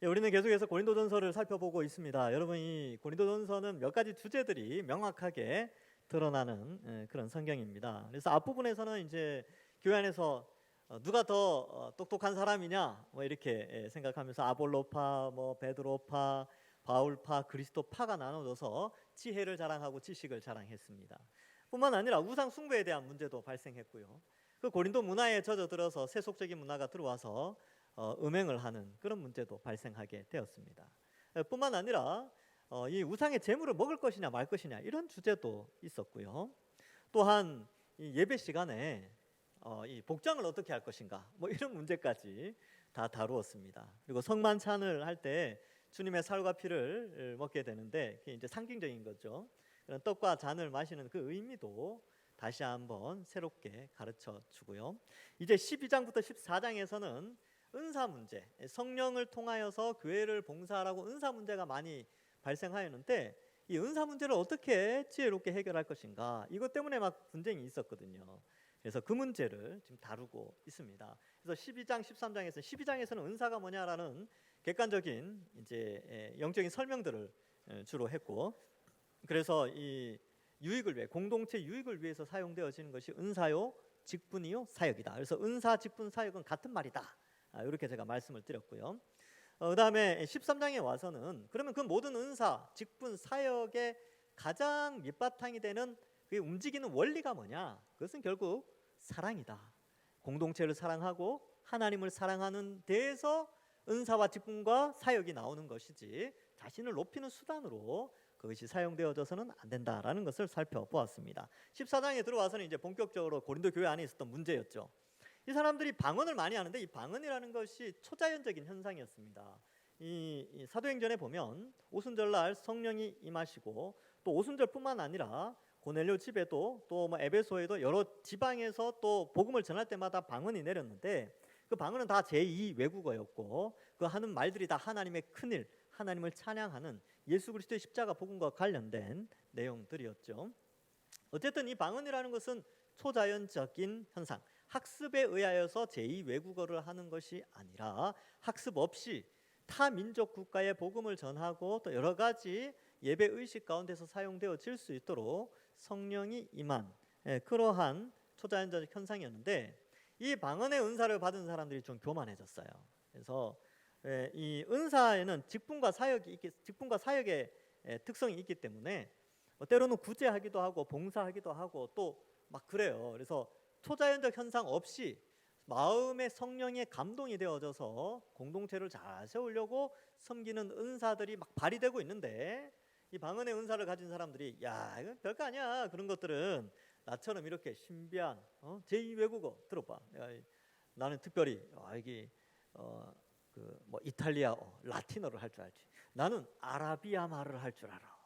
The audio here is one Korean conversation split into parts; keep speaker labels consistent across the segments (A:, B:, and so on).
A: 우리는 계속해서 고린도전서를 살펴보고 있습니다. 여러분, 이 고린도전서는 몇 가지 주제들이 명확하게 드러나는 그런 성경입니다. 그래서 앞부분에서는 이제 교회 안에서 누가 더 똑똑한 사람이냐 뭐 이렇게 생각하면서 아볼로파, 뭐 베드로파, 바울파, 그리스도파가 나눠져서 지혜를 자랑하고 지식을 자랑했습니다. 뿐만 아니라 우상 숭배에 대한 문제도 발생했고요. 그 고린도 문화에 젖어들어서 세속적인 문화가 들어와서 음행을 하는 그런 문제도 발생하게 되었습니다. 뿐만 아니라 이 우상의 제물을 먹을 것이냐 말 것이냐 이런 주제도 있었고요. 또한 이 예배 시간에 이 복장을 어떻게 할 것인가 뭐 이런 문제까지 다 다루었습니다. 그리고 성만찬을 할 때 주님의 살과 피를 먹게 되는데 그게 이제 상징적인 거죠. 그런 떡과 잔을 마시는 그 의미도 다시 한번 새롭게 가르쳐 주고요. 이제 12장부터 14장에서는 은사 문제, 성령을 통하여서 교회를 봉사하라고 은사 문제가 많이 발생하였는데 이 은사 문제를 어떻게 지혜롭게 해결할 것인가 이것 때문에 막 분쟁이 있었거든요. 그래서 그 문제를 지금 다루고 있습니다. 그래서 12장, 13장에서 12장에서는 은사가 뭐냐라는 객관적인 이제 영적인 설명들을 주로 했고, 그래서 이 유익을 위해 공동체 유익을 위해서 사용되어지는 것이 은사요, 직분이요, 사역이다. 그래서 은사, 직분, 사역은 같은 말이다. 이렇게 제가 말씀을 드렸고요. 그 다음에 13장에 와서는 그러면 그 모든 은사, 직분, 사역의 가장 밑바탕이 되는 그 움직이는 원리가 뭐냐? 그것은 결국 사랑이다. 공동체를 사랑하고 하나님을 사랑하는 데에서 은사와 직분과 사역이 나오는 것이지 자신을 높이는 수단으로 그것이 사용되어져서는 안 된다라는 것을 살펴보았습니다. 14장에 들어와서는 이제 본격적으로 고린도 교회 안에 있었던 문제였죠. 이 사람들이 방언을 많이 하는데 이 방언이라는 것이 초자연적인 현상이었습니다. 이 사도행전에 보면 오순절날 성령이 임하시고 또 오순절뿐만 아니라 고넬료 집에도 또 뭐 에베소에도 여러 지방에서 또 복음을 전할 때마다 방언이 내렸는데 그 방언은 다 제2 외국어였고 그 하는 말들이 다 하나님의 큰일, 하나님을 찬양하는 예수 그리스도의 십자가 복음과 관련된 내용들이었죠. 어쨌든 이 방언이라는 것은 초자연적인 현상, 학습에 의하여서 제2 외국어를 하는 것이 아니라 학습 없이 타 민족 국가의 복음을 전하고 또 여러 가지 예배 의식 가운데서 사용되어질 수 있도록 성령이 임한 그러한 초자연적 현상이었는데 이 방언의 은사를 받은 사람들이 좀 교만해졌어요. 그래서 이 은사에는 직분과 사역의 특성이 있기 때문에 때로는 구제하기도 하고 봉사하기도 하고 또 막 그래요. 그래서 초자연적 현상 없이 마음의 성령의 감동이 되어져서 공동체를 잘 세우려고 섬기는 은사들이 막 발휘되고 있는데 이 방언의 은사를 가진 사람들이 야 이건 별거 아니야 그런 것들은 나처럼 이렇게 신비한 제2 외국어 들어봐. 나는 특별히 이게 그 뭐 이탈리아어, 라틴어를 할 줄 알지. 나는 아라비아 말을 할 줄 알아.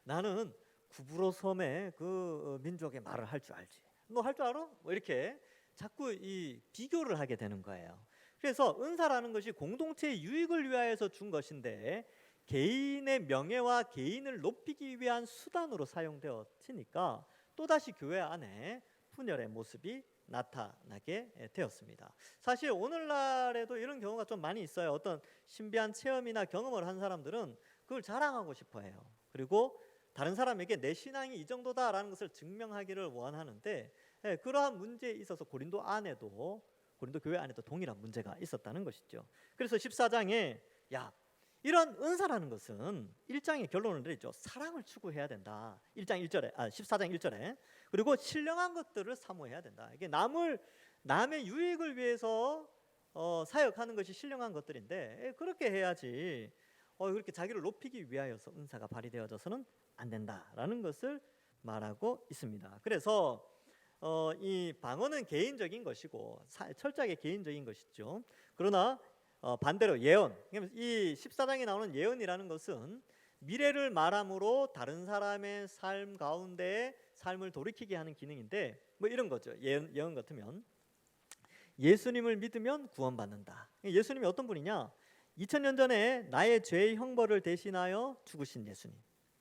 A: 나는 구브로 섬의 그 민족의 말을 할 줄 알지. 너 할 줄 알아? 뭐 이렇게 자꾸 이 비교를 하게 되는 거예요. 그래서 은사라는 것이 공동체의 유익을 위하여서 준 것인데 개인의 명예와 개인을 높이기 위한 수단으로 사용되어지니까 또다시 교회 안에 분열의 모습이 나타나게 되었습니다. 사실 오늘날에도 이런 경우가 좀 많이 있어요. 어떤 신비한 체험이나 경험을 한 사람들은 그걸 자랑하고 싶어 해요. 그리고 다른 사람에게 내 신앙이 이 정도다라는 것을 증명하기를 원하는데 그러한 문제에 있어서 고린도 교회 안에도 동일한 문제가 있었다는 것이죠. 그래서 14장에 이런 은사라는 것은 1장의 결론을 내리죠. 사랑을 추구해야 된다. 14장 1절에 그리고 신령한 것들을 사모해야 된다. 이게 남의 유익을 위해서 사역하는 것이 신령한 것들인데 그렇게 해야지 그렇게 자기를 높이기 위하여서 은사가 발휘되어져서는 안 된다라는 것을 말하고 있습니다. 그래서 이 방언은 개인적인 것이고 철저하게 개인적인 것이죠. 그러나 반대로 예언, 이 14장에 나오는 예언이라는 것은 미래를 말함으로 다른 사람의 삶 가운데 삶을 돌이키게 하는 기능인데 뭐 이런 거죠. 예언 같으면 예수님을 믿으면 구원받는다. 예수님이 어떤 분이냐? 2000년 전에 나의 죄의 형벌을 대신하여 죽으신 예수님.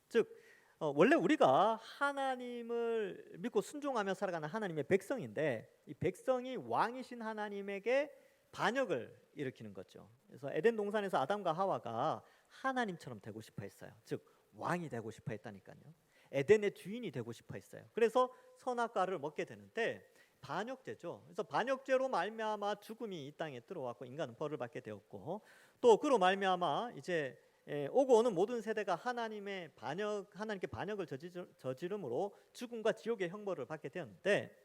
A: 즉 원래 우리가 하나님을 믿고 순종하며 살아가는 하나님의 백성인데 이 백성이 왕이신 하나님에게 반역을 일으키는 거죠. 그래서 에덴 동산에서 아담과 하와가 하나님처럼 되고 싶어 했어요. 즉 왕이 되고 싶어 했다니까요. 에덴의 주인이 되고 싶어 했어요. 그래서 선악과를 먹게 되는데 반역죄죠. 그래서 반역죄로 말미암아 죽음이 이 땅에 들어왔고 인간은 벌을 받게 되었고, 또 그로 말미암아 이제 오고 오는 모든 세대가 하나님께 반역을 저지름으로 죽음과 지옥의 형벌을 받게 되었는데,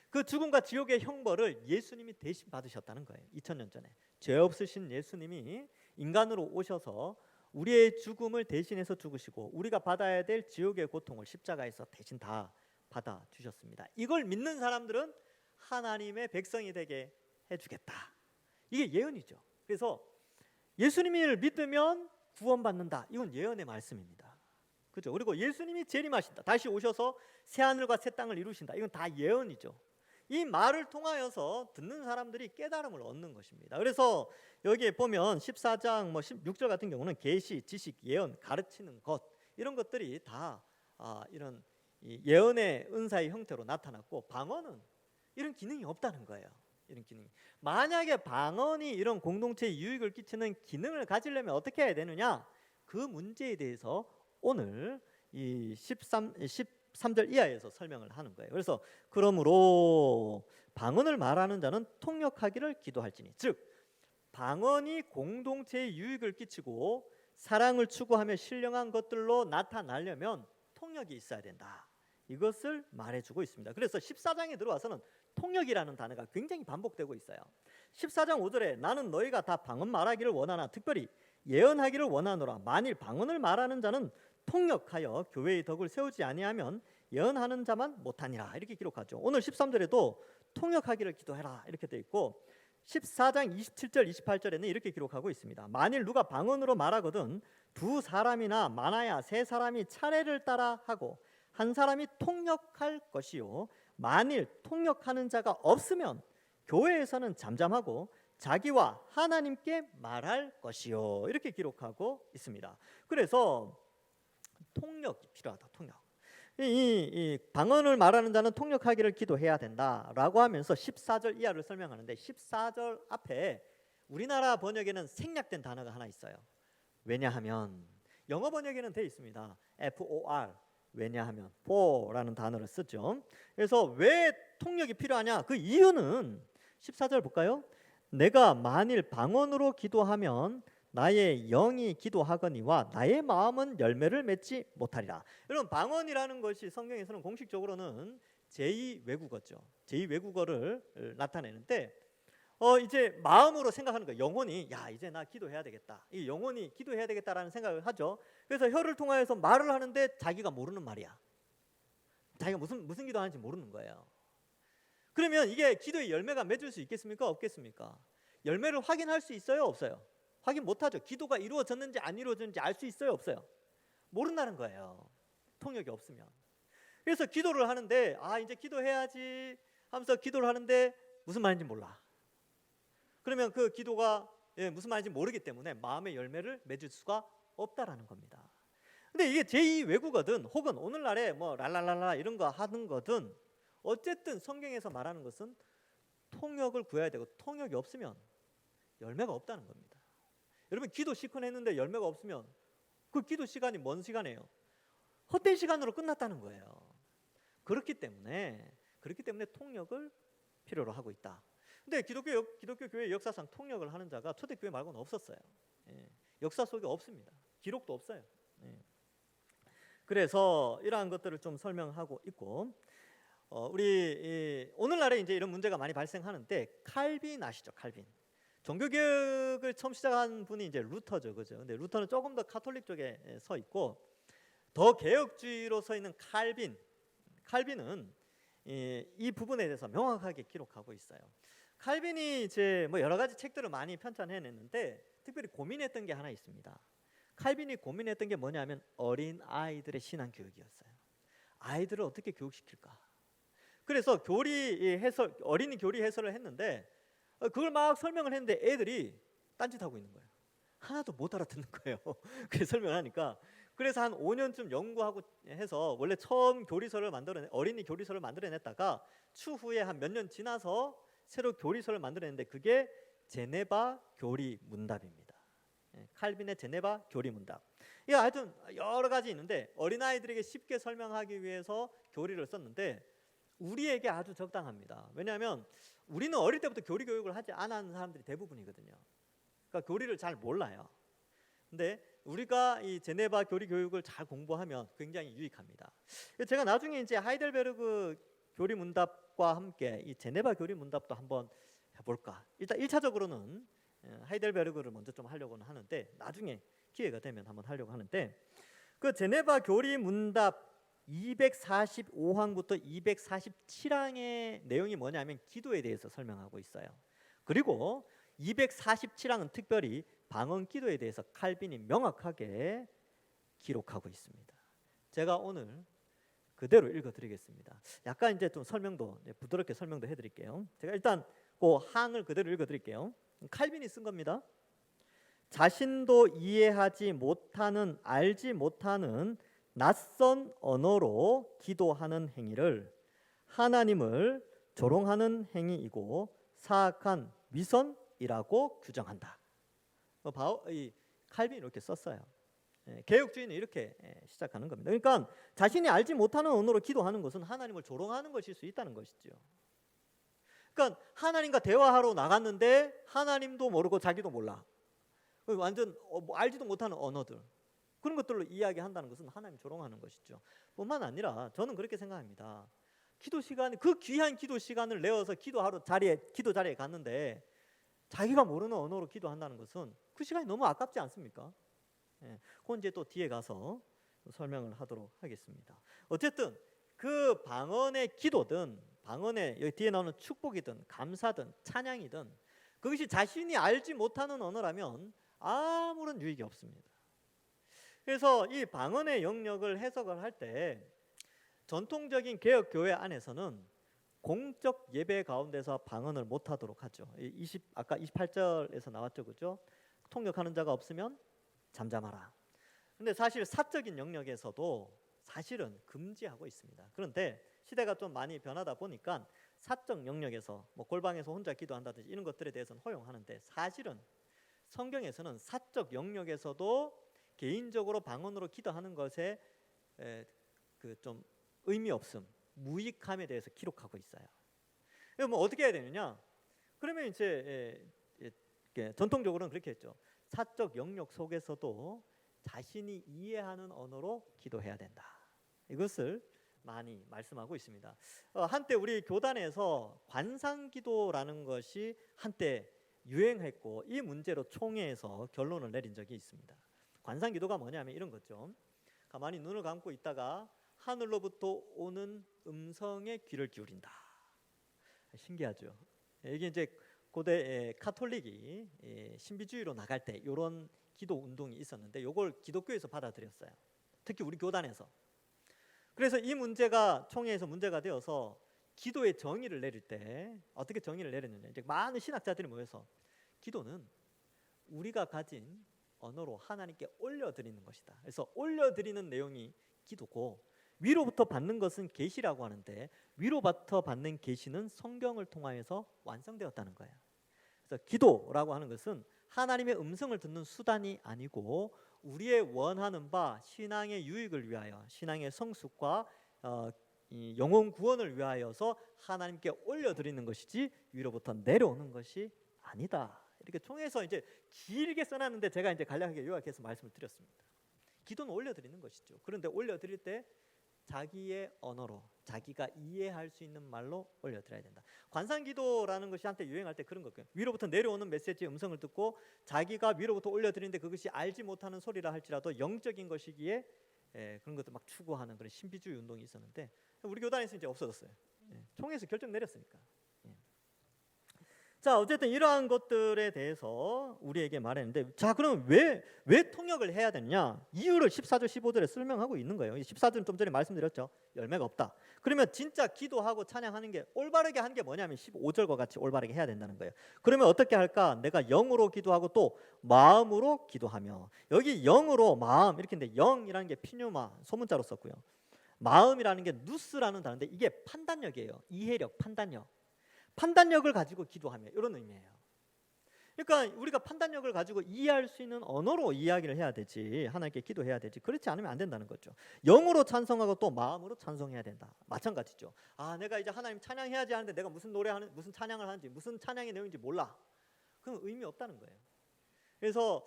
A: 그 죽음과 지옥의 형벌을 예수님이 대신 받으셨다는 거예요. 2000년 전에 죄 없으신 예수님이 인간으로 오셔서 우리의 죽음을 대신해서 죽으시고 우리가 받아야 될 지옥의 고통을 십자가에서 대신 다 받아주셨습니다. 이걸 믿는 사람들은 하나님의 백성이 되게 해주겠다. 이게 예언이죠. 그래서 예수님을 믿으면 구원받는다. 이건 예언의 말씀입니다. 그죠? 그리고 예수님이 재림하신다. 다시 오셔서 새 하늘과 새 땅을 이루신다. 이건 다 예언이죠. 이 말을 통하여서 듣는 사람들이 깨달음을 얻는 것입니다. 그래서 여기에 보면 14장 16절 같은 경우는 계시, 지식, 예언, 가르치는 것, 이런 것들이 다 이런 예언의 은사의 형태로 나타났고, 방언은 이런 기능이 없다는 거예요. 이런 기능이. 만약에 방언이 이런 공동체에 유익을 끼치는 기능을 가지려면 어떻게 해야 되느냐? 그 문제에 대해서 오늘 이 13절 이하에서 설명을 하는 거예요. 그래서 그러므로 방언을 말하는 자는 통역하기를 기도할지니, 즉 방언이 공동체에 유익을 끼치고 사랑을 추구하며 신령한 것들로 나타나려면 통역이 있어야 된다. 이것을 말해주고 있습니다. 그래서 14장에 들어와서는 통역이라는 단어가 굉장히 반복되고 있어요. 14장 5절에 나는 너희가 다 방언 말하기를 원하나 특별히 예언하기를 원하노라. 만일 방언을 말하는 자는 통역하여 교회의 덕을 세우지 아니하면 예언하는 자만 못하니라. 이렇게 기록하죠. 오늘 13절에도 통역하기를 기도해라 이렇게 돼 있고, 14장 27절 28절에는 이렇게 기록하고 있습니다. 만일 누가 방언으로 말하거든 두 사람이나 많아야 세 사람이 차례를 따라 하고 한 사람이 통역할 것이요, 만일 통역하는 자가 없으면 교회에서는 잠잠하고 자기와 하나님께 말할 것이요, 이렇게 기록하고 있습니다. 그래서 통역이 필요하다. 통역. 이 방언을 말하는 자는 통역하기를 기도해야 된다라고 하면서 14절 이하를 설명하는데, 14절 앞에 우리나라 번역에는 생략된 단어가 하나 있어요. 왜냐하면. 영어 번역에는 돼 있습니다. FOR. 왜냐하면 for라는 단어를 쓰죠. 그래서 왜 통역이 필요하냐? 그 이유는 14절 볼까요? 내가 만일 방언으로 기도하면 나의 영이 기도하거니와 나의 마음은 열매를 맺지 못하리라. 여러분, 방언이라는 것이 성경에서는 공식적으로는 제2외국어죠. 제2외국어를 나타내는데 이제 마음으로 생각하는 거예요. 영혼이 이제 나 기도해야 되겠다. 이 영혼이 기도해야 되겠다라는 생각을 하죠. 그래서 혀를 통하여서 말을 하는데 자기가 모르는 말이야. 자기가 무슨 기도하는지 모르는 거예요. 그러면 이게 기도의 열매가 맺을 수 있겠습니까? 없겠습니까? 열매를 확인할 수 있어요? 없어요? 확인 못하죠. 기도가 이루어졌는지 안 이루어졌는지 알 수 있어요? 없어요? 모른다는 거예요. 통역이 없으면. 그래서 기도를 하는데 이제 기도해야지 하면서 기도를 하는데 무슨 말인지 몰라. 그러면 그 기도가 무슨 말인지 모르기 때문에 마음의 열매를 맺을 수가 없다라는 겁니다. 근데 이게 제2외국어든 혹은 오늘날에 뭐 랄랄랄라 이런 거 하는 거든 어쨌든 성경에서 말하는 것은 통역을 구해야 되고, 통역이 없으면 열매가 없다는 겁니다. 여러분, 기도 시컨 했는데 열매가 없으면 그 기도 시간이 뭔 시간이에요? 헛된 시간으로 끝났다는 거예요. 그렇기 때문에 통역을 필요로 하고 있다. 근데 기독교 교회 역사상 통역을 하는 자가 초대교회 말고는 없었어요. 역사 속에 없습니다. 기록도 없어요. 그래서 이러한 것들을 좀 설명하고 있고, 우리 오늘날에 이제 이런 문제가 많이 발생하는데, 칼빈 아시죠? 칼빈. 종교개혁을 처음 시작한 분이 이제 루터죠, 그죠? 근데 루터는 조금 더 카톨릭 쪽에 서 있고, 더 개혁주의로 서 있는 칼빈은 이 부분에 대해서 명확하게 기록하고 있어요. 칼빈이 이제 뭐 여러 가지 책들을 많이 편찬해냈는데 특별히 고민했던 게 하나 있습니다. 칼빈이 고민했던 게 뭐냐면 어린 아이들의 신앙 교육이었어요. 아이들을 어떻게 교육시킬까? 그래서 어린이 교리 해설을 했는데 그걸 막 설명을 했는데 애들이 딴짓하고 있는 거예요. 하나도 못 알아듣는 거예요. 그래서 설명하니까. 그래서 한 5년쯤 연구하고 해서 원래 처음 어린이 교리서를 만들어냈다가 추후에 한 몇 년 지나서 새로 교리서를 만들어냈는데 그게 제네바 교리 문답입니다. 칼빈의 제네바 교리 문답. 이게 하여튼 여러 가지 있는데 어린아이들에게 쉽게 설명하기 위해서 교리를 썼는데 우리에게 아주 적당합니다. 왜냐하면 우리는 어릴 때부터 교리 교육을 하지 않은 사람들이 대부분이거든요. 그러니까 교리를 잘 몰라요. 근데 우리가 이 제네바 교리 교육을 잘 공부하면 굉장히 유익합니다. 제가 나중에 이제 하이델베르그 교리 문답과 함께 이 제네바 교리 문답도 한번 해볼까. 일단 1차적으로는 하이델베르그를 먼저 좀 하려고는 하는데 나중에 기회가 되면 한번 하려고 하는데 그 제네바 교리 문답 245항부터 247항의 내용이 뭐냐면 기도에 대해서 설명하고 있어요. 그리고 247항은 특별히 방언 기도에 대해서 칼빈이 명확하게 기록하고 있습니다. 제가 오늘 그대로 읽어드리겠습니다. 약간 이제 좀 설명도 부드럽게 설명도 해드릴게요. 제가 일단 그 항을 그대로 읽어드릴게요. 칼빈이 쓴 겁니다. 자신도 이해하지 못하는 알지 못하는 낯선 언어로 기도하는 행위를 하나님을 조롱하는 행위이고 사악한 위선이라고 규정한다. 이 칼빈이 이렇게 썼어요. 개혁주의는 이렇게 시작하는 겁니다. 그러니까 자신이 알지 못하는 언어로 기도하는 것은 하나님을 조롱하는 것일 수 있다는 것이죠. 그러니까 하나님과 대화하러 나갔는데 하나님도 모르고 자기도 몰라. 완전 알지도 못하는 언어들 그런 것들로 이야기한다는 것은 하나님 조롱하는 것이죠. 뿐만 아니라 저는 그렇게 생각합니다. 기도 시간 그 귀한 기도 시간을 내어서 기도 자리에 갔는데 자기가 모르는 언어로 기도한다는 것은 그 시간이 너무 아깝지 않습니까? 그건 이제 또 뒤에 가서 설명을 하도록 하겠습니다. 어쨌든 그 방언의 기도든 방언의 여기 뒤에 나오는 축복이든 감사든 찬양이든 그것이 자신이 알지 못하는 언어라면 아무런 유익이 없습니다. 그래서 이 방언의 영역을 해석을 할 때 전통적인 개혁 교회 안에서는 공적 예배 가운데서 방언을 못 하도록 하죠. 아까 28절에서 나왔죠. 그죠? 통역하는 자가 없으면 잠잠하라. 근데 사실 사적인 영역에서도 사실은 금지하고 있습니다. 그런데 시대가 좀 많이 변하다 보니까 사적 영역에서 뭐 골방에서 혼자 기도한다든지 이런 것들에 대해서는 허용하는데 사실은 성경에서는 사적 영역에서도 개인적으로 방언으로 기도하는 것에 그 좀 의미 없음, 무익함에 대해서 기록하고 있어요. 뭐 어떻게 해야 되느냐? 그러면 이제 전통적으로는 그렇게 했죠. 사적 영역 속에서도 자신이 이해하는 언어로 기도해야 된다. 이것을 많이 말씀하고 있습니다. 한때 우리 교단에서 관상기도라는 것이 한때 유행했고 이 문제로 총회에서 결론을 내린 적이 있습니다. 관상기도가 뭐냐면 이런 거죠. 가만히 눈을 감고 있다가 하늘로부터 오는 음성에 귀를 기울인다. 신기하죠. 이게 이제 고대 카톨릭이 신비주의로 나갈 때 이런 기도 운동이 있었는데 이걸 기독교에서 받아들였어요. 특히 우리 교단에서. 그래서 이 문제가 총회에서 문제가 되어서 기도의 정의를 내릴 때 어떻게 정의를 내렸느냐. 이제 많은 신학자들이 모여서 기도는 우리가 가진 언어로 하나님께 올려드리는 것이다. 그래서 올려드리는 내용이 기도고 위로부터 받는 것은 계시라고 하는데 위로부터 받는 계시는 성경을 통하여서 완성되었다는 거예요. 그래서 기도라고 하는 것은 하나님의 음성을 듣는 수단이 아니고 우리의 원하는 바 신앙의 유익을 위하여 신앙의 성숙과 이 영혼 구원을 위하여서 하나님께 올려드리는 것이지 위로부터 내려오는 것이 아니다. 이렇게 총회에서 이제 길게 써놨는데 제가 이제 간략하게 요약해서 말씀을 드렸습니다. 기도는 올려드리는 것이죠. 그런데 올려드릴 때 자기의 언어로 자기가 이해할 수 있는 말로 올려드려야 된다. 관상기도라는 것이 한때 유행할 때 그런 거예요. 위로부터 내려오는 메시지의 음성을 듣고 자기가 위로부터 올려드리는데 그것이 알지 못하는 소리라 할지라도 영적인 것이기에 그런 것들 막 추구하는 그런 신비주의 운동이 있었는데 우리 교단에서 이제 없어졌어요. 총회에서 결정 내렸으니까. 자, 어쨌든 이러한 것들에 대해서 우리에게 말했는데 자, 그럼 왜 통역을 해야 되느냐? 이유를 14절 15절에 설명하고 있는 거예요. 14절은 좀 전에 말씀드렸죠. 열매가 없다. 그러면 진짜 기도하고 찬양하는 게 올바르게 하는 게 뭐냐면 15절과 같이 올바르게 해야 된다는 거예요. 그러면 어떻게 할까? 내가 영으로 기도하고 또 마음으로 기도하며 여기 영으로 마음 이렇게 있는데 영이라는 게 피뉴마 소문자로 썼고요. 마음이라는 게 누스라는 단어인데 이게 판단력이에요. 이해력, 판단력을 가지고 기도하며 이런 의미예요. 그러니까 우리가 판단력을 가지고 이해할 수 있는 언어로 이야기를 해야 되지, 하나님께 기도해야 되지. 그렇지 않으면 안 된다는 거죠. 영으로 찬송하고 또 마음으로 찬송해야 된다. 마찬가지죠. 내가 이제 하나님 찬양해야지 하는데 내가 무슨 노래하는, 무슨 찬양을 하는지, 무슨 찬양의 내용인지 몰라. 그럼 의미 없다는 거예요. 그래서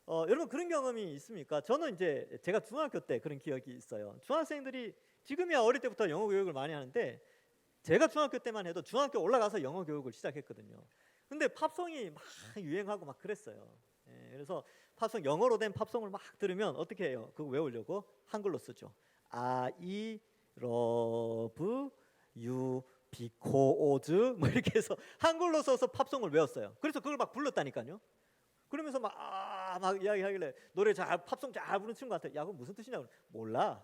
A: 여러분 그런 경험이 있습니까? 저는 이제 제가 중학교 때 그런 기억이 있어요. 중학생들이 지금이야 어릴 때부터 영어 교육을 많이 하는데 제가 중학교 때만 해도 중학교 올라가서 영어 교육을 시작했거든요. 근데 팝송이 막 유행하고 막 그랬어요. 그래서 팝송, 영어로 된 팝송을 막 들으면 어떻게 해요? 그거 외우려고 한글로 쓰죠. I love you because 뭐 이렇게 해서 한글로 써서 팝송을 외웠어요. 그래서 그걸 막 불렀다니까요. 그러면서 막 이야기하길래 노래 팝송 잘 부르는 친구한테 야 그거 무슨 뜻이냐고. 몰라.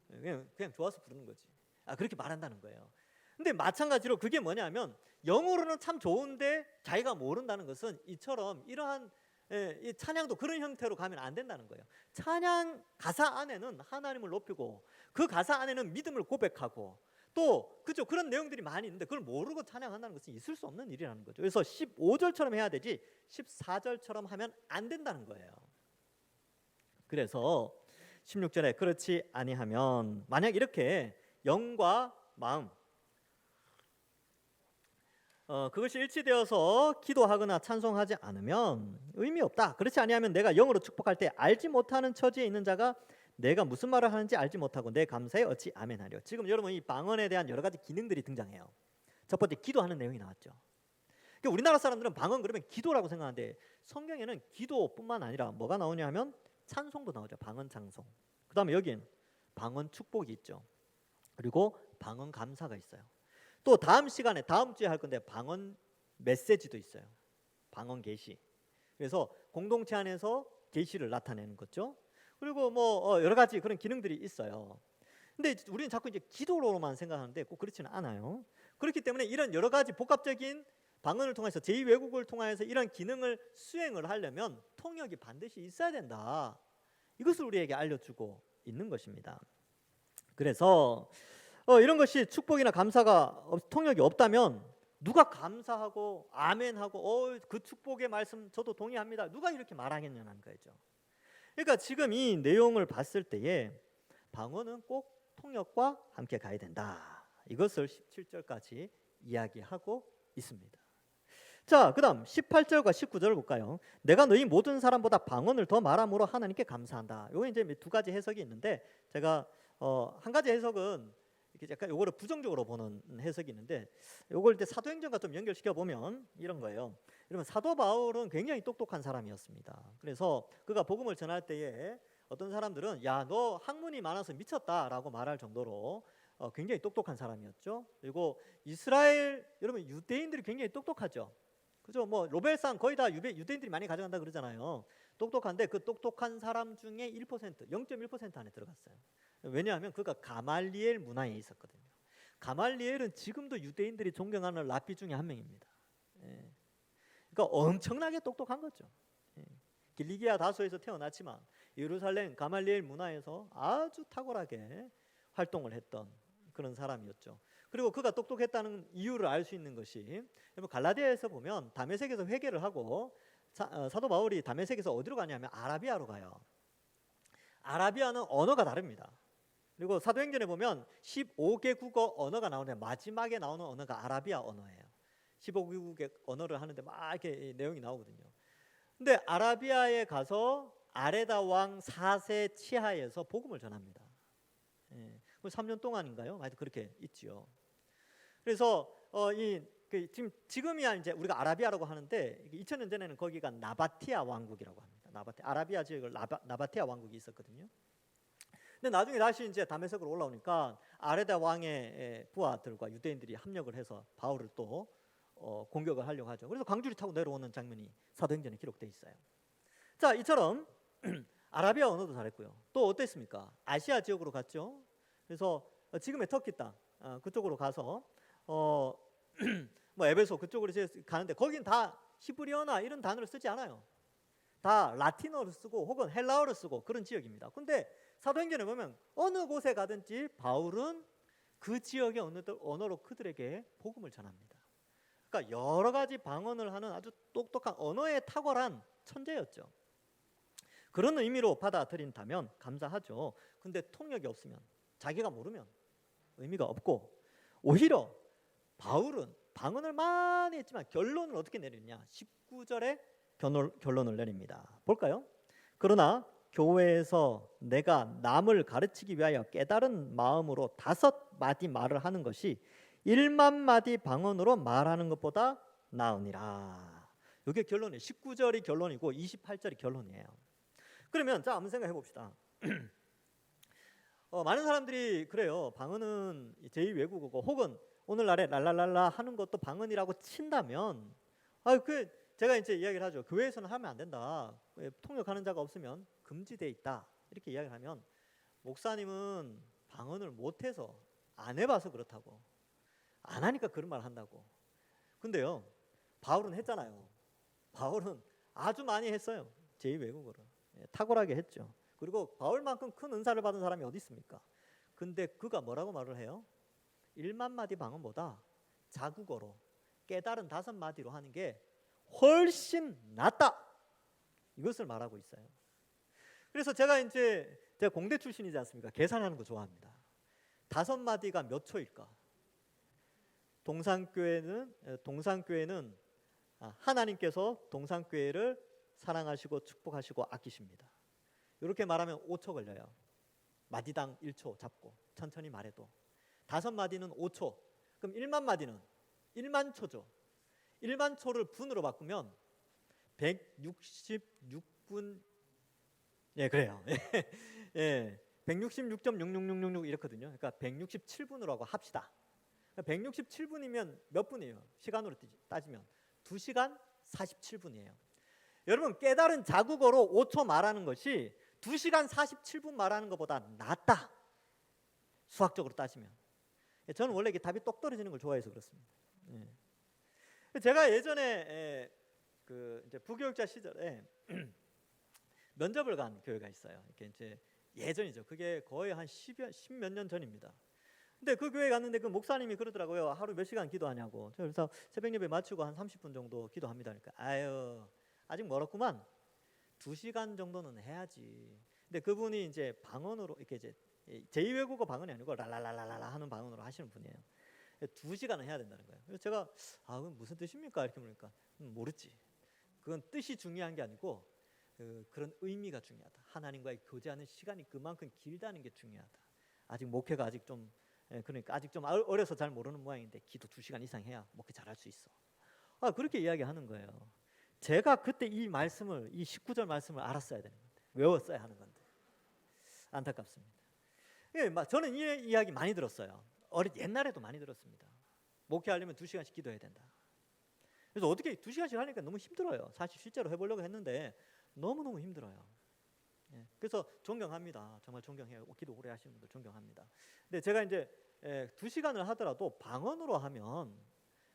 A: 그냥 좋아서 부르는 거지. 그렇게 말한다는 거예요. 근데 마찬가지로 그게 뭐냐면 영어로는 참 좋은데 자기가 모른다는 것은 이처럼 이러한 이 찬양도 그런 형태로 가면 안 된다는 거예요. 찬양 가사 안에는 하나님을 높이고 그 가사 안에는 믿음을 고백하고 또 그죠, 그런 내용들이 많이 있는데 그걸 모르고 찬양한다는 것은 있을 수 없는 일이라는 거죠. 그래서 15절처럼 해야 되지 14절처럼 하면 안 된다는 거예요. 그래서 16절에 그렇지 아니하면, 만약 이렇게 영과 마음 그것이 일치되어서 기도하거나 찬송하지 않으면 의미 없다. 그렇지 아니하면 내가 영으로 축복할 때 알지 못하는 처지에 있는 자가 내가 무슨 말을 하는지 알지 못하고 내 감사에 어찌 아멘하려. 지금 여러분 이 방언에 대한 여러 가지 기능들이 등장해요. 첫 번째 기도하는 내용이 나왔죠. 그러니까 우리나라 사람들은 방언 그러면 기도라고 생각하는데 성경에는 기도뿐만 아니라 뭐가 나오냐 하면 찬송도 나오죠. 방언 찬송. 그 다음에 여기엔 방언 축복이 있죠. 그리고 방언 감사가 있어요. 또 다음 시간에 다음 주에 할 건데 방언 메시지도 있어요. 방언 계시. 그래서 공동체 안에서 계시를 나타내는 거죠. 그리고 뭐 여러 가지 그런 기능들이 있어요. 근데 우리는 자꾸 이제 기도로만 생각하는데 꼭 그렇지는 않아요. 그렇기 때문에 이런 여러 가지 복합적인 방언을 통해서 제2외국어를 통해서 이런 기능을 수행을 하려면 통역이 반드시 있어야 된다. 이것을 우리에게 알려주고 있는 것입니다. 그래서 이런 것이 축복이나 감사가 통역이 없다면 누가 감사하고 아멘하고 그 축복의 말씀 저도 동의합니다. 누가 이렇게 말하겠냐는 거죠. 그러니까 지금 이 내용을 봤을 때에 방언은 꼭 통역과 함께 가야 된다. 이것을 17절까지 이야기하고 있습니다. 자, 그 다음 18절과 19절을 볼까요? 내가 너희 모든 사람보다 방언을 더 말함으로 하나님께 감사한다. 요거 이제 두 가지 해석이 있는데 제가 한 가지 해석은 이렇게 약간 요거를 부정적으로 보는 해석이 있는데 요걸 이제 사도행전과 좀 연결시켜 보면 이런 거예요. 여러분 사도 바울은 굉장히 똑똑한 사람이었습니다. 그래서 그가 복음을 전할 때에 어떤 사람들은 야, 너 학문이 많아서 미쳤다라고 말할 정도로 굉장히 똑똑한 사람이었죠. 그리고 이스라엘 여러분 유대인들이 굉장히 똑똑하죠. 그죠? 뭐 로벨상 거의 다 유대인들이 많이 가져간다 그러잖아요. 똑똑한데 그 똑똑한 사람 중에 1%, 0.1% 안에 들어갔어요. 왜냐하면 그가 가말리엘 문화에 있었거든요. 가말리엘은 지금도 유대인들이 존경하는 랍비 중에 한 명입니다. 그러니까 엄청나게 똑똑한 거죠. 길리기아 다소에서 태어났지만 예루살렘 가말리엘 문화에서 아주 탁월하게 활동을 했던 그런 사람이었죠. 그리고 그가 똑똑했다는 이유를 알 수 있는 것이 갈라디아에서 보면 다메섹에서 회개를 하고 사도 바울이 다메섹에서 어디로 가냐면 아라비아로 가요. 아라비아는 언어가 다릅니다. 그리고 사도행전에 보면 15개 국어 언어가 나오는데 마지막에 나오는 언어가 아라비아 언어예요. 15개국의 언어를 하는데 막 이렇게 내용이 나오거든요. 근데 아라비아에 가서 아레다 왕 4세 치하에서 복음을 전합니다. 3년 동안인가요? 하여튼 그렇게 있지요. 그래서 지금이야 이제 우리가 아라비아라고 하는데 2000년 전에는 거기가 나바티아 왕국이라고 합니다. 아라비아 지역을 나바티아 왕국이 있었거든요. 근데 나중에 다시 이제 다메섹으로 올라오니까 아레다 왕의 부하들과 유대인들이 합력을 해서 바울을 또 공격을 하려고 하죠. 그래서 광주리 타고 내려오는 장면이 사도행전에 기록돼 있어요. 자, 이처럼 아라비아 언어도 잘했고요. 또 어땠습니까? 아시아 지역으로 갔죠. 그래서 지금의 터키 땅 그쪽으로 가서 뭐 에베소 그쪽으로 가는데 거긴 다 히브리어나 이런 단어를 쓰지 않아요. 다 라틴어를 쓰고 혹은 헬라어를 쓰고 그런 지역입니다. 근데 사도행전에 보면 어느 곳에 가든지 바울은 그 지역의 언어로 그들에게 복음을 전합니다. 그러니까 여러 가지 방언을 하는 아주 똑똑한 언어에 탁월한 천재였죠. 그런 의미로 받아들인다면 감사하죠. 근데 통역이 없으면, 자기가 모르면 의미가 없고, 오히려 바울은 방언을 많이 했지만 결론을 어떻게 내리느냐, 19절에 결론을 내립니다. 볼까요? 그러나 교회에서 내가 남을 가르치기 위하여 깨달은 마음으로 5마디 말을 하는 것이 1만 마디 방언으로 말하는 것보다 나으니라. 이게 결론이에요. 19절이 결론이고 28절이 결론이에요. 그러면 자, 한번 생각해 봅시다. 많은 사람들이 그래요. 방언은 제2외국어고 혹은 오늘날에 랄랄랄라 하는 것도 방언이라고 친다면, 제가 이제 이야기를 하죠. 교회에서는 하면 안 된다. 통역하는 자가 없으면 금지돼 있다. 이렇게 이야기를 하면, 목사님은 방언을 못해서 안 해봐서 그렇다고, 안 하니까 그런 말 한다고. 근데요, 바울은 했잖아요. 바울은 아주 많이 했어요. 제2외국어를 탁월하게 했죠. 그리고 바울만큼 큰 은사를 받은 사람이 어디 있습니까? 근데 그가 뭐라고 말을 해요? 1만 마디 방언보다 자국어로 깨달은 5마디로 하는 게 훨씬 낫다. 이것을 말하고 있어요. 그래서 제가 공대 출신이지 않습니까? 계산하는 거 좋아합니다. 5마디가 몇 초일까? 동산교회는 하나님께서 동산교회를 사랑하시고 축복하시고 아끼십니다. 이렇게 말하면 5초 걸려요. 마디당 1초 잡고 천천히 말해도. 5마디는 5초. 그럼 1만 마디는 1만 초죠. 1만 초를 분으로 바꾸면 166분. 예, 그래요. 예, 166.66666 이렇거든요. 그러니까 167분으로 하고 합시다. 167분이면 몇 분이에요? 시간으로 따지면 2시간 47분이에요. 여러분, 깨달은 자국어로 5초 말하는 것이 2시간 47분 말하는 것보다 낫다. 수학적으로 따지면. 저는 원래 이게 답이 똑 떨어지는 걸 좋아해서 그렇습니다. 제가 예전에 이제 부교육자 시절에 면접을 간 교회가 있어요. 이렇게 이제 예전이죠. 그게 거의 한 10몇 년 전입니다. 근데 그 교회 갔는데 그 목사님이 그러더라고요. 하루 몇 시간 기도하냐고. 그래서 새벽 예배 마치고 한 30분 정도 기도합니다. 그러니까 아직 멀었구만. 2시간 정도는 해야지. 근데 그분이 이제 방언으로 이렇게 이제 제2외국어 방언이 아니고 랄랄랄랄라 하는 방언으로 하시는 분이에요. 2시간은 해야 된다는 거예요. 그래서 제가 그건 무슨 뜻입니까? 이렇게 물으니까 모르지. 그건 뜻이 중요한 게 아니고 그런 의미가 중요하다. 하나님과의 교제하는 시간이 그만큼 길다는 게 중요하다. 아직 목회가 아직 좀 그러니까 아직 좀 어려서 잘 모르는 모양인데 기도 2시간 이상 해야 목회 잘할 수 있어. 그렇게 이야기하는 거예요. 제가 그때 이 19절 말씀을 알았어야 되는 건데, 외웠어야 하는 건데 안타깝습니다. 저는 이 이야기 많이 들었어요. 옛날에도 많이 들었습니다. 목회하려면 2시간씩 기도해야 된다. 그래서 어떻게 2시간씩 하니까 너무 힘들어요. 사실 실제로 해보려고 했는데 너무너무 힘들어요. 그래서 존경합니다. 정말 존경해요. 기도 오래 하시는 분들 존경합니다. 근데 제가 이제 2시간을 하더라도 방언으로 하면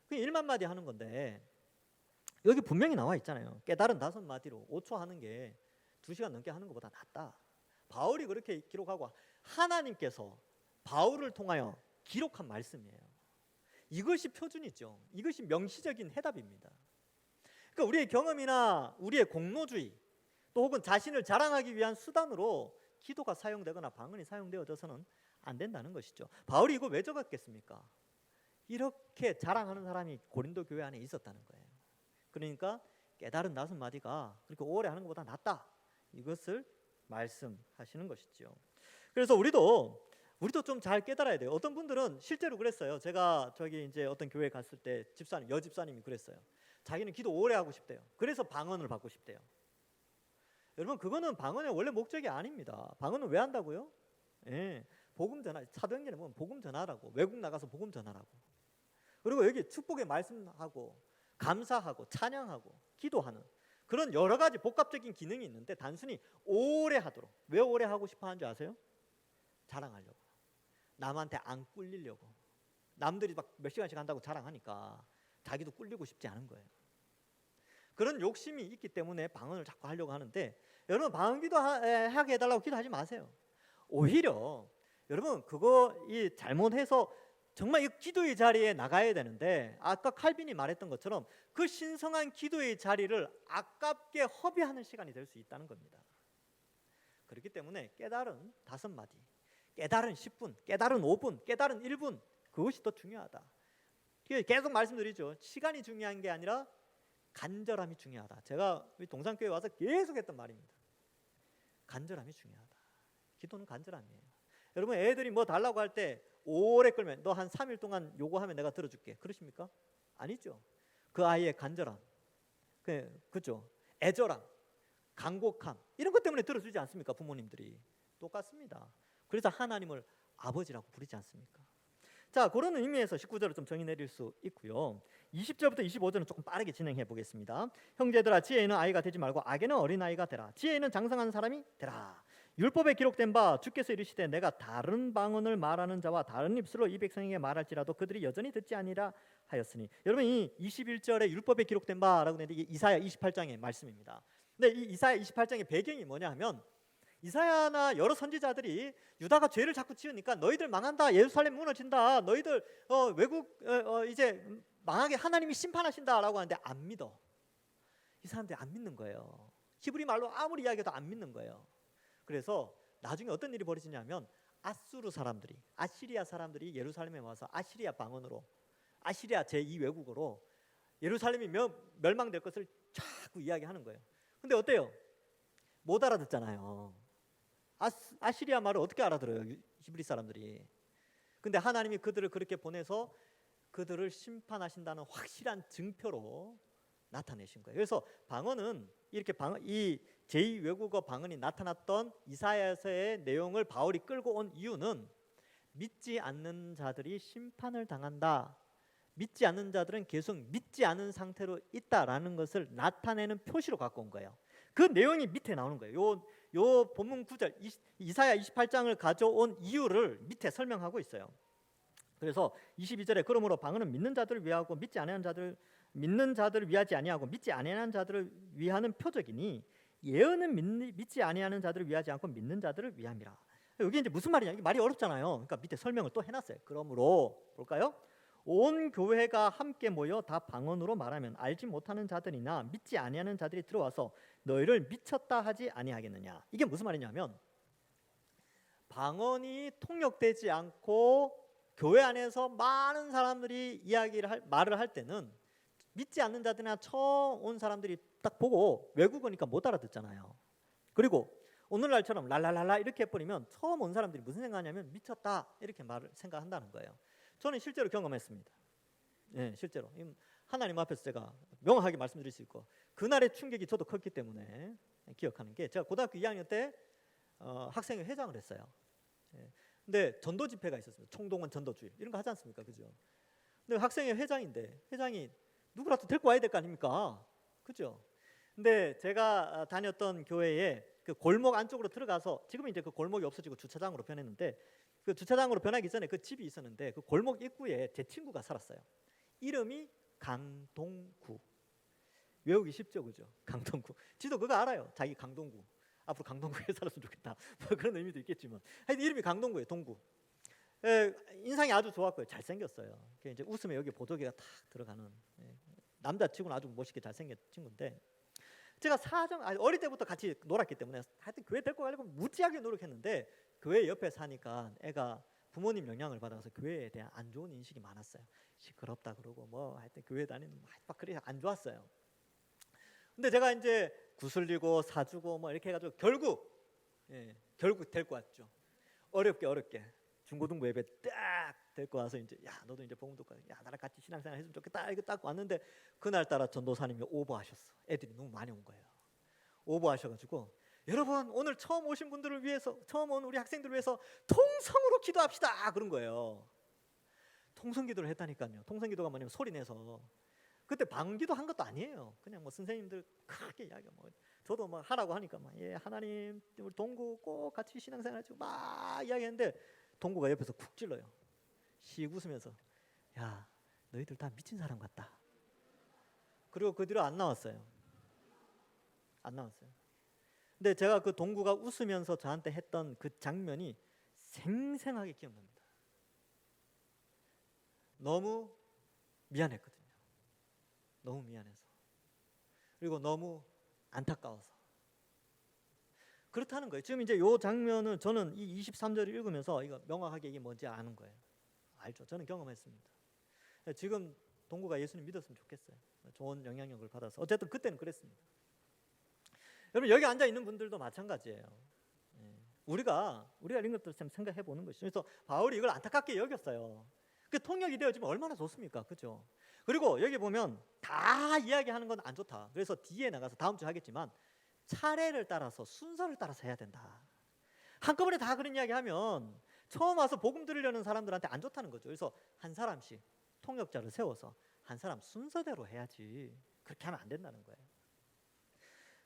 A: 그냥 1만 마디 하는 건데, 여기 분명히 나와 있잖아요. 깨달은 5마디로 5초 하는 게 2시간 넘게 하는 것보다 낫다. 바울이 그렇게 기록하고 하나님께서 바울을 통하여 기록한 말씀이에요. 이것이 표준이죠. 이것이 명시적인 해답입니다. 그러니까 우리의 경험이나 우리의 공로주의 또 혹은 자신을 자랑하기 위한 수단으로 기도가 사용되거나 방언이 사용되어져서는 안 된다는 것이죠. 바울이 이거 왜 적었겠습니까? 이렇게 자랑하는 사람이 고린도 교회 안에 있었다는 거예요. 그러니까 깨달은 5마디가 그렇게 오래 하는 것보다 낫다. 이것을 말씀하시는 것이죠. 그래서 우리도 좀 잘 깨달아야 돼요. 어떤 분들은 실제로 그랬어요. 제가 이제 어떤 교회 갔을 때 여집사님이 그랬어요. 자기는 기도 오래 하고 싶대요. 그래서 방언을 받고 싶대요. 여러분, 그거는 방언의 원래 목적이 아닙니다. 방언은 왜 한다고요? 복음 전하. 사도행전에 보면 복음 전하라고, 외국 나가서 복음 전하라고. 그리고 여기 축복의 말씀하고 감사하고 찬양하고 기도하는 그런 여러 가지 복합적인 기능이 있는데, 단순히 오래 하도록. 왜 오래 하고 싶어 하는 줄 아세요? 자랑하려고. 남한테 안 꿀리려고. 남들이 막 몇 시간씩 한다고 자랑하니까 자기도 꿀리고 싶지 않은 거예요. 그런 욕심이 있기 때문에 방언을 자꾸 하려고 하는데, 여러분, 방언 기도하게 해달라고 기도하지 마세요. 오히려 여러분, 그거 잘못해서 정말 이 기도의 자리에 나가야 되는데 아까 칼빈이 말했던 것처럼 그 신성한 기도의 자리를 아깝게 허비하는 시간이 될 수 있다는 겁니다. 그렇기 때문에 깨달은 5마디, 깨달은 10분, 깨달은 5분, 깨달은 1분, 그것이 더 중요하다. 계속 말씀드리죠. 시간이 중요한 게 아니라 간절함이 중요하다. 제가 우리 동산교회 와서 계속 했던 말입니다. 간절함이 중요하다. 기도는 간절함이에요. 여러분, 애들이 뭐 달라고 할 때 오래 끌면 너 한 3일 동안 요구하면 내가 들어줄게, 그러십니까? 아니죠. 그 아이의 간절함, 그죠? 애절함, 간곡함, 이런 것 때문에 들어주지 않습니까? 부모님들이. 똑같습니다. 그래서 하나님을 아버지라고 부르지 않습니까? 자, 그런 의미에서 19절을 좀 정의 내릴 수 있고요. 20절부터 25절은 조금 빠르게 진행해 보겠습니다. 형제들아, 지혜는 아이가 되지 말고 악에는 어린아이가 되라. 지혜는 장성한 사람이 되라. 율법에 기록된 바 주께서 이르시되 내가 다른 방언을 말하는 자와 다른 입술로 이 백성에게 말할지라도 그들이 여전히 듣지 아니라 하였으니. 여러분, 이 21절에 율법에 기록된 바라고 했는데 이게 이사야 28장의 말씀입니다. 근데 이 이사야 28장의 배경이 뭐냐 하면 이사야나 여러 선지자들이 유다가 죄를 자꾸 지으니까 너희들 망한다, 예루살렘 무너진다, 너희들 외국 이제 망하게 하나님이 심판하신다라고 하는데 안 믿어. 이 사람들이 안 믿는 거예요. 히브리 말로 아무리 이야기해도 안 믿는 거예요. 그래서 나중에 어떤 일이 벌어지냐면 아수르 사람들이, 아시리아 사람들이 예루살렘에 와서 아시리아 방언으로, 아시리아 제2외국어로 예루살렘이 멸망될 것을 자꾸 이야기하는 거예요. 근데 어때요? 못 알아듣잖아요. 아시리아 말을 어떻게 알아들어요, 히브리 사람들이. 근데 하나님이 그들을 그렇게 보내서 그들을 심판하신다는 확실한 증표로 나타내신 거예요. 그래서 방언은 이렇게 이 제2외국어 방언이 나타났던 이사야서의 내용을 바울이 끌고 온 이유는 믿지 않는 자들이 심판을 당한다, 믿지 않는 자들은 계속 믿지 않은 상태로 있다라는 것을 나타내는 표시로 갖고 온 거예요. 그 내용이 밑에 나오는 거예요. 요 본문 9절 이사야 28장을 가져온 이유를 밑에 설명하고 있어요. 그래서 22절에 그러므로 방언은 믿는 자들을 위하고 믿는 자들을 위하지 아니하고 믿지 아니하는 자들을 위하는 표적이니 예언은 믿지 아니하는 자들을 위하지 않고 믿는 자들을 위함이라. 여기 이제 무슨 말이냐? 이게 말이 어렵잖아요. 그러니까 밑에 설명을 또 해놨어요. 그러므로 볼까요? 온 교회가 함께 모여 다 방언으로 말하면 알지 못하는 자들이나 믿지 아니하는 자들이 들어와서 너희를 미쳤다 하지 아니하겠느냐. 이게 무슨 말이냐면 방언이 통역되지 않고 교회 안에서 많은 사람들이 말을 할 때는 믿지 않는 자들이나 처음 온 사람들이 딱 보고 외국어니까 못 알아듣잖아요. 그리고 오늘날처럼 랄랄랄라 이렇게 해버리면 처음 온 사람들이 무슨 생각하냐면 미쳤다 이렇게 말을 생각한다는 거예요. 저는 실제로 경험했습니다. 네, 실제로 하나님 앞에서 제가 명확하게 말씀드릴 수 있고 그날의 충격이 저도 컸기 때문에 기억하는 게, 제가 고등학교 2학년 때 학생회 회장을 했어요. 네, 근데 전도 집회가 있었습니다. 총동원 전도주일 이런 거 하지 않습니까, 그죠? 근데 학생회 회장인데 회장이 누구라도 데리고 와야 될 거 아닙니까, 그죠? 근데 제가 다녔던 교회에 그 골목 안쪽으로 들어가서, 지금은 이제 그 골목이 없어지고 주차장으로 변했는데 그 주차장으로 변하기 전에 그 집이 있었는데 그 골목 입구에 제 친구가 살았어요. 이름이 강동구. 외우기 쉽죠, 그죠? 강동구. 지도 그거 알아요. 자기 강동구. 앞으로 강동구에 살았으면 좋겠다. 뭐 그런 의미도 있겠지만, 하여튼 이름이 강동구예요, 동구. 인상이 아주 좋았고요. 잘생겼어요. 이제 웃으면 여기 보조개가 탁 들어가는, 남자치고는 아주 멋있게 잘생긴 친구인데, 제가 어릴 때부터 같이 놀았기 때문에 하여튼 교회 데리고 가려고 무지하게 노력했는데 교회 옆에 사니까 애가 부모님 영향을 받아서 교회에 대한 안 좋은 인식이 많았어요. 시끄럽다 그러고 뭐 하여튼 교회 다니는 막 그래 안 좋았어요. 근데 제가 이제 구슬리고 사주고 뭐 이렇게 해가지고 결국 데리고 왔죠. 어렵게 중고등부 예배 딱 데리고 와서 이제 야 너도 이제 복음 듣고 야 나랑 같이 신앙생활 했으면 좋겠다 이렇게 딱 왔는데 그날따라 전도사님이 오버하셨어. 애들이 너무 많이 온 거예요. 오버하셔가지고 여러분 오늘 처음 오신 분들을 위해서, 처음 온 우리 학생들을 위해서 통성으로 기도합시다 그런 거예요. 통성기도를 했다니까요. 통성기도가 뭐냐면 소리 내서, 그때 방기도 한 것도 아니에요. 그냥 뭐 선생님들 크게 이야기 저도 막 하라고 하니까 하나님 우리 동구 꼭 같이 신앙생활 하시고 막 이야기했는데 동구가 옆에서 쿡 찔러요. 씩 웃으면서 야 너희들 다 미친 사람 같다. 그리고 그 뒤로 안 나왔어요. 근데 제가 그 동구가 웃으면서 저한테 했던 그 장면이 생생하게 기억납니다. 너무 미안했거든요. 너무 미안해서. 그리고 너무 안타까워서. 그렇다는 거예요. 지금 이제 요 장면을 저는 이 23절을 읽으면서 이거 명확하게 이게 뭔지 아는 거예요. 알죠? 저는 경험했습니다. 지금 동구가 예수님 믿었으면 좋겠어요. 좋은 영향력을 받아서. 어쨌든 그때는 그랬습니다. 여러분 여기 앉아 있는 분들도 마찬가지예요. 우리가 이런 것들을 좀 생각해 보는 것이죠. 그래서 바울이 이걸 안타깝게 여겼어요. 그 통역이 되어지면 얼마나 좋습니까? 그죠? 그리고 여기 보면 다 이야기하는 건 안 좋다. 그래서 뒤에 나가서 다음 주 하겠지만 차례를 따라서 순서를 따라서 해야 된다. 한꺼번에 다 그런 이야기하면 처음 와서 복음 들으려는 사람들한테 안 좋다는 거죠. 그래서 한 사람씩 통역자를 세워서 한 사람 순서대로 해야지. 그렇게 하면 안 된다는 거예요.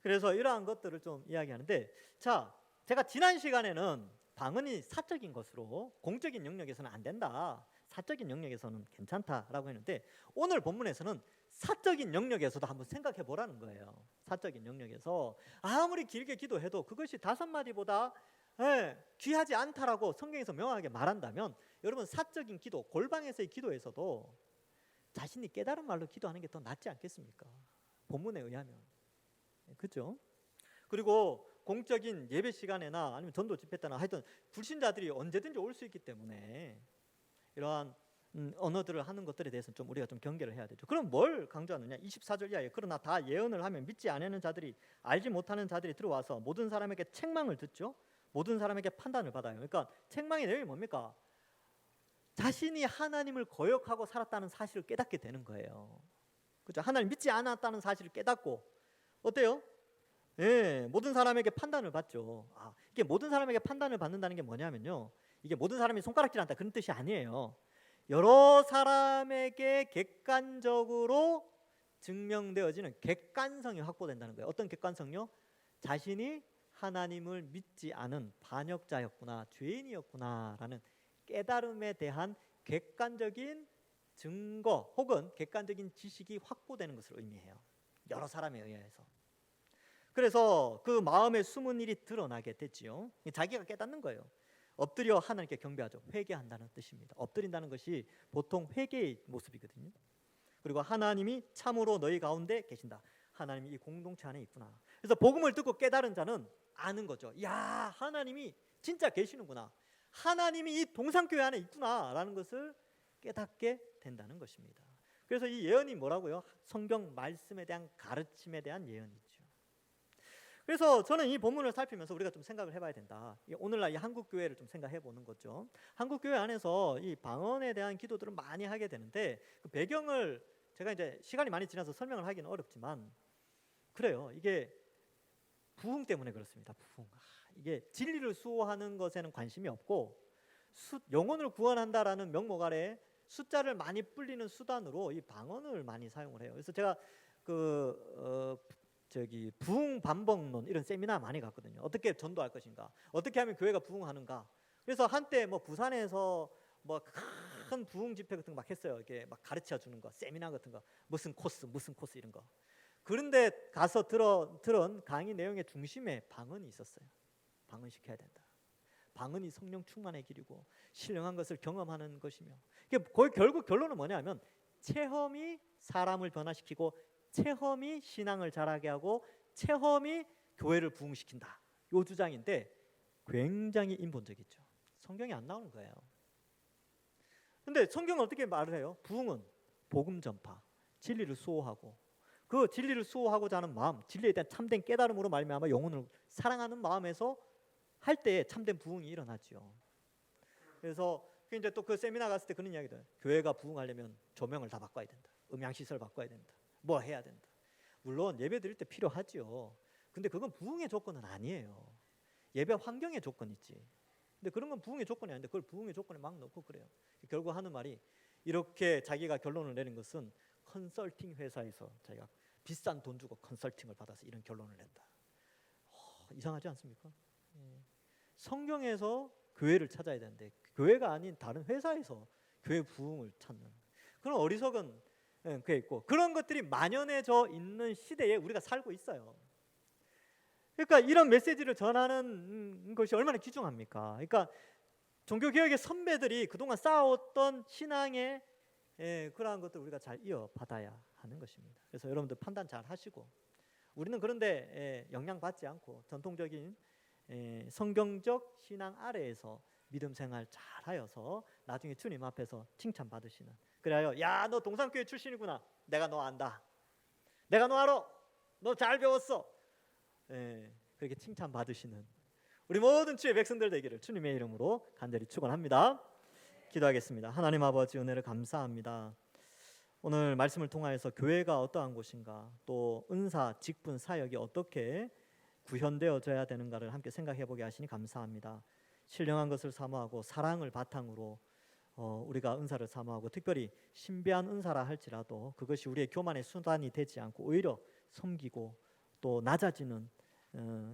A: 그래서 이러한 것들을 좀 이야기하는데, 자, 제가 지난 시간에는 방언이 사적인 것으로 공적인 영역에서는 안 된다, 사적인 영역에서는 괜찮다라고 했는데, 오늘 본문에서는 사적인 영역에서도 한번 생각해 보라는 거예요. 사적인 영역에서 아무리 길게 기도해도 그것이 5마디보다 귀하지 않다라고 성경에서 명확하게 말한다면, 여러분 사적인 기도, 골방에서의 기도에서도 자신이 깨달은 말로 기도하는 게 더 낫지 않겠습니까? 본문에 의하면. 그렇죠? 그리고 공적인 예배 시간에나 아니면 전도 집회 때나 하여튼 불신자들이 언제든지 올 수 있기 때문에 이러한 언어들을 하는 것들에 대해서는 좀 우리가 좀 경계를 해야 되죠. 그럼 뭘 강조하느냐? 24절 이하에 그러나 다 예언을 하면 믿지 않는 자들이, 알지 못하는 자들이 들어와서 모든 사람에게 책망을 듣죠. 모든 사람에게 판단을 받아요. 그러니까 책망의 내용이 뭡니까? 자신이 하나님을 거역하고 살았다는 사실을 깨닫게 되는 거예요. 그렇죠? 하나님 믿지 않았다는 사실을 깨닫고 어때요? 모든 사람에게 판단을 받죠. 이게 모든 사람에게 판단을 받는다는 게 뭐냐면요, 이게 모든 사람이 손가락질한다 그런 뜻이 아니에요. 여러 사람에게 객관적으로 증명되어지는 객관성이 확보된다는 거예요. 어떤 객관성요? 자신이 하나님을 믿지 않은 반역자였구나, 죄인이었구나라는 깨달음에 대한 객관적인 증거 혹은 객관적인 지식이 확보되는 것을 의미해요. 여러 사람에 의해서. 그래서 그 마음에 숨은 일이 드러나게 됐지요. 자기가 깨닫는 거예요. 엎드려 하나님께 경배하죠. 회개한다는 뜻입니다. 엎드린다는 것이 보통 회개의 모습이거든요. 그리고 하나님이 참으로 너희 가운데 계신다. 하나님이 이 공동체 안에 있구나. 그래서 복음을 듣고 깨달은 자는 아는 거죠. 야, 하나님이 진짜 계시는구나. 하나님이 이 동산교회 안에 있구나라는 것을 깨닫게 된다는 것입니다. 그래서 이 예언이 뭐라고요? 성경 말씀에 대한 가르침에 대한 예언이죠. 그래서 저는 이 본문을 살피면서 우리가 좀 생각을 해봐야 된다. 오늘날 이 한국 교회를 좀 생각해 보는 거죠. 한국 교회 안에서 이 방언에 대한 기도들을 많이 하게 되는데, 그 배경을 제가 이제 시간이 많이 지나서 설명을 하기는 어렵지만 그래요. 이게 부흥 때문에 그렇습니다. 부흥. 이게 진리를 수호하는 것에는 관심이 없고 영혼을 구원한다라는 명목 아래 숫자를 많이 불리는 수단으로 이 방언을 많이 사용을 해요. 그래서 제가 부흥 반복론 이런 세미나 많이 갔거든요. 어떻게 전도할 것인가, 어떻게 하면 교회가 부흥하는가. 그래서 한때 뭐 부산에서 뭐 큰 부흥 집회 같은 거 막 했어요. 이렇게 막 가르쳐 주는 거, 세미나 같은 거, 무슨 코스 이런 거. 그런데 가서 들은 강의 내용의 중심에 방언이 있었어요. 방언시켜야 된다. 방언이 성령 충만의 길이고 신령한 것을 경험하는 것이며, 거의 결국 결론은 뭐냐면 체험이 사람을 변화시키고 체험이 신앙을 자라게 하고 체험이 교회를 부흥시킨다. 이 주장인데 굉장히 인본적이죠. 성경에 안 나오는 거예요. 근데 성경은 어떻게 말을 해요? 부흥은 복음 전파, 진리를 수호하고, 그 진리를 수호하고자 하는 마음, 진리에 대한 참된 깨달음으로 말미암아 영혼을 사랑하는 마음에서 할 때 참된 부흥이 일어나죠. 그래서 이제 또 그 세미나 갔을 때 그런 이야기들, 교회가 부흥하려면 조명을 다 바꿔야 된다, 음향시설 바꿔야 된다, 뭐 해야 된다. 물론 예배 드릴 때 필요하지요. 근데 그건 부흥의 조건은 아니에요. 예배 환경의 조건이지. 근데 그런 건 부흥의 조건이 아닌데 그걸 부흥의 조건에 막 넣고 그래요. 결국 하는 말이, 이렇게 자기가 결론을 내린 것은 컨설팅 회사에서 자기가 비싼 돈 주고 컨설팅을 받아서 이런 결론을 낸다. 이상하지 않습니까? 성경에서 교회를 찾아야 되는데 교회가 아닌 다른 회사에서 교회 부흥을 찾는 그런 어리석은 게 있고, 그런 것들이 만연해져 있는 시대에 우리가 살고 있어요. 그러니까 이런 메시지를 전하는 것이 얼마나 귀중합니까? 그러니까 종교개혁의 선배들이 그동안 쌓아왔던 신앙의 그러한 것들 우리가 잘 이어받아야 하는 것입니다. 그래서 여러분들 판단 잘 하시고, 우리는 그런데 영향받지 않고 전통적인 성경적 신앙 아래에서 믿음 생활 잘하여서 나중에 주님 앞에서 칭찬받으시는, 그래요. 야, 너 동산교회 출신이구나. 내가 너 안다. 내가 너 알아. 너 잘 배웠어. 그렇게 칭찬받으시는 우리 모든 주의 백성들 되기를 주님의 이름으로 간절히 축원합니다. 기도하겠습니다. 하나님 아버지, 은혜를 감사합니다. 오늘 말씀을 통하여서 교회가 어떠한 곳인가, 또 은사, 직분, 사역이 어떻게 구현되어져야 되는가를 함께 생각해 보게 하시니 감사합니다. 신령한 것을 사모하고 사랑을 바탕으로 우리가 은사를 사모하고, 특별히 신비한 은사라 할지라도 그것이 우리의 교만의 수단이 되지 않고 오히려 섬기고 또 낮아지는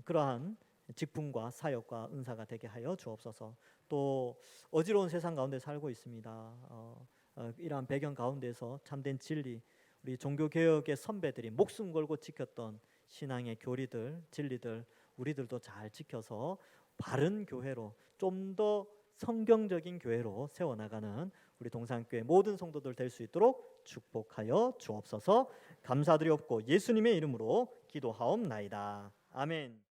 A: 그러한 직분과 사역과 은사가 되게 하여 주옵소서. 또 어지러운 세상 가운데 살고 있습니다. 이러한 배경 가운데서 참된 진리, 우리 종교개혁의 선배들이 목숨 걸고 지켰던 신앙의 교리들, 진리들 우리들도 잘 지켜서 바른 교회로, 좀 더 성경적인 교회로 세워나가는 우리 동산교회 모든 성도들 될 수 있도록 축복하여 주옵소서. 감사드리옵고 예수님의 이름으로 기도하옵나이다. 아멘.